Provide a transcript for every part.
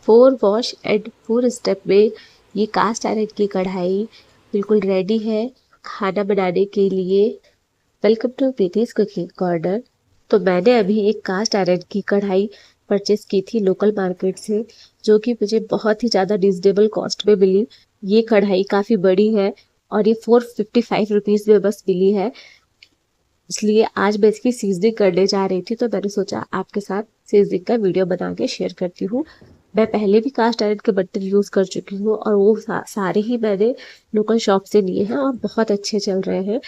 4 wash and 4 step में ये cast iron की कढ़ाई बिल्कुल रेडी है खाना बनाने के लिए। Welcome to Preeti's cooking corner. तो मैंने अभी एक कास्ट आयरन की कढ़ाई परचेस की थी लोकल मार्केट से, जो कि मुझे बहुत ही ज़्यादा रिजनेबल कॉस्ट में मिली। ये कढ़ाई काफ़ी बड़ी है और ये 455 रुपीज़ में बस मिली है, इसलिए आज मैं इसकी सीजनिंग करने जा रही थी। तो मैंने सोचा आपके साथ सीजनिंग का वीडियो बना के शेयर करती हूँ। मैं पहले भी कास्ट आयरन के बर्तन यूज़ कर चुकी हूँ और वो सारे ही मैंने लोकल शॉप से लिए हैं और बहुत अच्छे चल रहे हैं।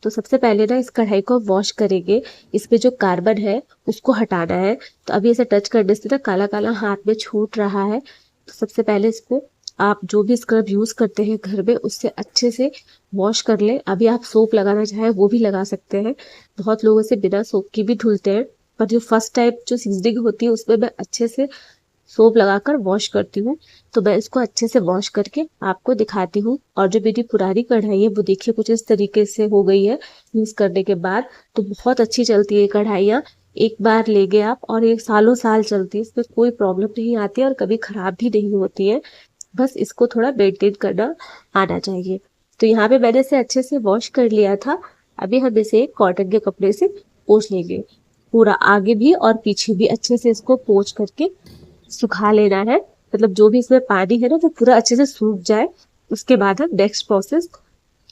तो सबसे पहले ना इस कढ़ाई को वॉश करेंगे। इसमें जो कार्बन है उसको हटाना है। तो अभी ऐसे टच करने से ना काला काला हाथ में छूट रहा है। तो सबसे पहले इसको आप जो भी स्क्रब यूज़ करते हैं घर में उससे अच्छे से वॉश कर लें। अभी आप सोप लगाना चाहें वो भी लगा सकते हैं। बहुत लोग इसे बिना सोप की भी धुलते हैं, पर जो फर्स्ट टाइप जो सीजनिंग होती है उसमें मैं अच्छे से सोप लगाकर वॉश करती हूँ। तो मैं इसको अच्छे से वॉश करके आपको दिखाती हूँ। और जो मेरी पुरानी कढ़ाई है वो देखिए कुछ इस तरीके से हो गई है यूज़ करने के बाद। तो बहुत अच्छी चलती है ये कढ़ाइयाँ। एक बार ले गए आप और ये सालों साल चलती है, इसमें कोई प्रॉब्लम नहीं आती है और कभी खराब भी नहीं होती है। बस इसको थोड़ा मेंटेन करना आना चाहिए। तो यहाँ पे मैंने इसे अच्छे से वॉश कर लिया था। अभी हम इसे कॉटन के कपड़े से पोंछ लेंगे। पूरा आगे भी और पीछे भी अच्छे से इसको पोंछ करके सुखा लेना है। मतलब जो भी इसमें पानी है ना वो पूरा अच्छे से सूख जाए, उसके बाद हम नेक्स्ट प्रोसेस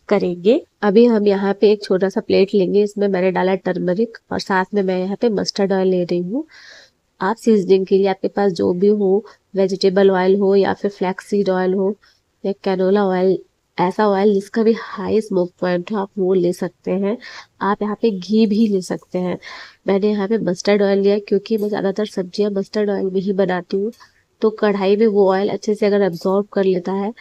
करेंगे। अभी हम यहाँ पे एक छोटा सा प्लेट लेंगे, इसमें मैंने डाला टर्मरिक और साथ में मैं यहाँ पे मस्टर्ड ऑयल ले रही हूँ। आप सीजनिंग के लिए आपके पास जो भी हो, वेजिटेबल ऑयल हो या फिर फ्लैक्सीड ऑयल हो या कैनोला ऑयल, ऐसा ऑयल जिसका भी हाई स्मोक पॉइंट हो आप वो ले सकते हैं। आप यहाँ पे घी भी ले सकते हैं। मैंने यहाँ पे मस्टर्ड ऑयल लिया क्योंकि मैं ज़्यादातर सब्जियाँ मस्टर्ड ऑयल में ही बनाती हूँ। तो कढ़ाई में वो ऑयल अच्छे से अगर एब्जॉर्ब कर लेता है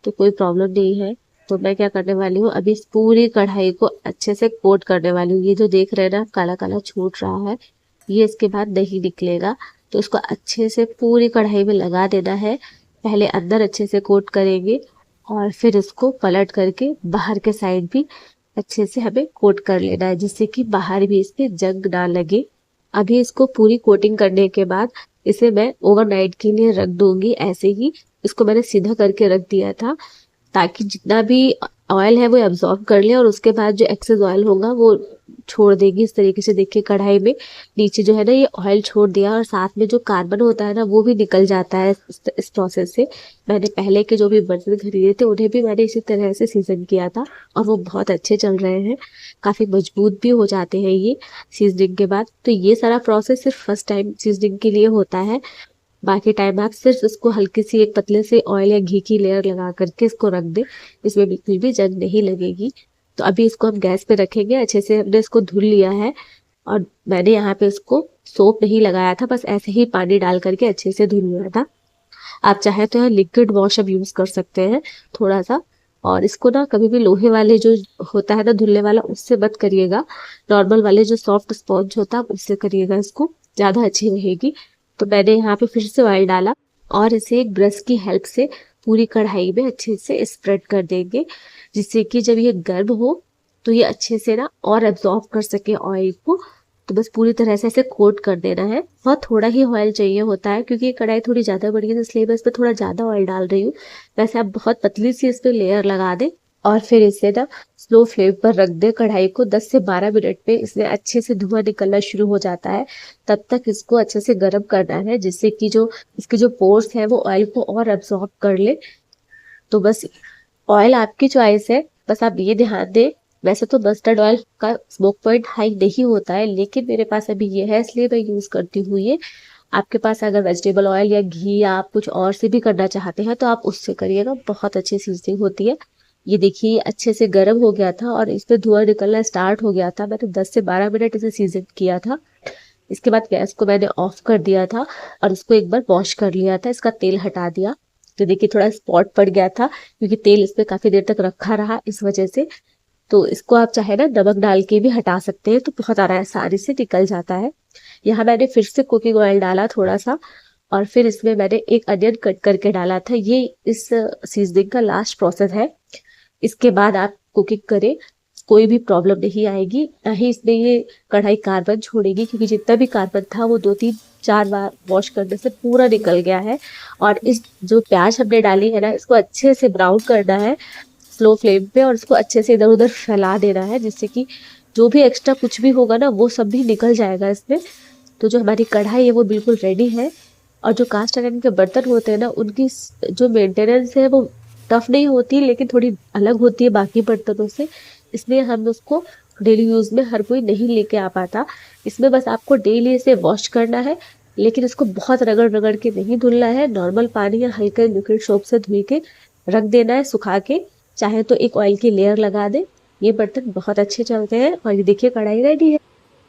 तो कोई प्रॉब्लम नहीं है। तो मैं क्या करने वाली हूँ, अभी इस पूरी कढ़ाई को अच्छे से कोट करने वाली हूँ। ये जो देख रहे हैं ना काला काला छूट रहा है, ये इसके बाद नहीं निकलेगा। तो इसको अच्छे से पूरी कढ़ाई में लगा देना है। पहले अंदर अच्छे से कोट करेंगे और फिर इसको पलट करके बाहर के साइड भी अच्छे से हमें कोट कर लेना है, जिससे कि बाहर भी इस पे जंग ना लगे। अभी इसको पूरी कोटिंग करने के बाद इसे मैं ओवरनाइट के लिए रख दूंगी। ऐसे ही इसको मैंने सीधा करके रख दिया था ताकि जितना भी ऑयल है वो एब्जॉर्ब कर ले और उसके बाद जो एक्सेस ऑयल होगा वो छोड़ देगी। इस तरीके से देखिए कढ़ाई में नीचे जो है ना ये ऑयल छोड़ दिया और साथ में जो कार्बन होता है ना वो भी निकल जाता है इस प्रोसेस से। मैंने पहले के जो भी बर्तन खरीदे थे उन्हें भी मैंने इसी तरह से सीजन किया था और वो बहुत अच्छे चल रहे हैं। काफ़ी मजबूत भी हो जाते हैं ये सीजनिंग के बाद। तो ये सारा प्रोसेस सिर्फ फर्स्ट टाइम सीजनिंग के लिए होता है। बाकी टाइम आप सिर्फ इसको हल्की सी एक पतले से ऑयल या घी की लेयर लगा करके इसको रख दें, इसमें बिल्कुल भी जंग नहीं लगेगी। तो अभी इसको हम गैस पे रखेंगे। अच्छे से हमने इसको धुल लिया है और मैंने यहाँ पे इसको सोप नहीं लगाया था, बस ऐसे ही पानी डाल करके अच्छे से धुल लिया था। आप चाहे तो यहाँ लिक्विड वॉश अब यूज़ कर सकते हैं थोड़ा सा। और इसको ना कभी भी लोहे वाले जो होता है ना धुलने वाला उससे मत करिएगा, नॉर्मल वाले जो सॉफ्ट स्पॉन्ज होता है उससे करिएगा, इसको ज़्यादा अच्छी रहेगी। तो मैंने यहाँ पे फिर से ऑयल डाला और इसे एक ब्रश की हेल्प से पूरी कढ़ाई में अच्छे से स्प्रेड कर देंगे, जिससे कि जब ये गर्म हो तो ये अच्छे से ना और एब्जॉर्ब कर सके ऑयल को। तो बस पूरी तरह से ऐसे कोट कर देना है। बहुत थोड़ा ही ऑयल चाहिए होता है क्योंकि ये कढ़ाई थोड़ी ज़्यादा बड़ी है, तो इसलिए मैं इस पर थोड़ा ज़्यादा ऑयल डाल रही हूँ। वैसे आप बहुत पतली सी इस पर लेयर लगा दें और फिर इसे ना स्लो फ्लेम पर रख दे कढ़ाई को। 10 से 12 मिनट में इसमें अच्छे से धुआं निकलना शुरू हो जाता है। तब तक इसको अच्छे से गर्म करना है, जिससे कि जो इसके जो पोर्स है वो ऑयल को और एब्जॉर्ब कर ले। तो बस ऑयल आपकी चॉइस है, बस आप ये ध्यान दें। वैसे तो मस्टर्ड ऑयल का स्मोक पॉइंट हाई नहीं होता है, लेकिन मेरे पास अभी ये है इसलिए मैं यूज़ करती हूँ ये। आपके पास अगर वेजिटेबल ऑयल या घी या आप कुछ और से भी करना चाहते हैं तो आप उससे करिएगा, बहुत अच्छी सीजनिंग होती है। ये देखिए अच्छे से गर्म हो गया था और इस पे धुआं निकलना स्टार्ट हो गया था। मैंने 10 से 12 मिनट इसे सीजन किया था। इसके बाद गैस को मैंने ऑफ कर दिया था और इसको एक बार वॉश कर लिया था, इसका तेल हटा दिया। तो देखिए थोड़ा स्पॉट पड़ गया था क्योंकि तेल इस पे काफी देर तक रखा रहा इस वजह से। तो इसको आप चाहे ना नमक डाल के भी हटा सकते हैं, तो बहुत आसानी से निकल जाता है। यहाँ मैंने फिर से कुकिंग ऑयल डाला थोड़ा सा और फिर इसमें मैंने एक अनियन कट करके डाला था। ये इस सीजनिंग का लास्ट प्रोसेस है। इसके बाद आप कुकिंग करें। कोई भी प्रॉब्लम नहीं आएगी, ना ही इसमें ये कढ़ाई कार्बन छोड़ेगी, क्योंकि जितना भी कार्बन था वो 2-3-4 बार वॉश करने से पूरा निकल गया है। और इस जो प्याज हमने डाली है ना, इसको अच्छे से ब्राउन करना है स्लो फ्लेम पे, और इसको अच्छे से इधर उधर फैला देना है, जिससे कि जो भी एक्स्ट्रा कुछ भी होगा ना वो सब भी निकल जाएगा इसमें। तो जो हमारी कढ़ाई है वो बिल्कुल रेडी है। और जो कास्ट आयरन के बर्तन होते हैं ना, उनकी जो मेंटेनेंस है वो टफ नहीं होती, लेकिन थोड़ी अलग होती है बाकी बर्तनों से, इसलिए हम उसको डेली यूज़ में हर कोई नहीं लेके आ पाता। इसमें बस आपको डेली इसे वॉश करना है, लेकिन इसको बहुत रगड़ रगड़ के नहीं धुलना है, नॉर्मल पानी या हल्के लिक्विड सोप से धुल के रख देना है सुखा के, चाहे तो एक ऑयल की लेयर लगा दे। ये बर्तन बहुत अच्छे चलते हैं। और ये देखिए कढ़ाई रेडी है।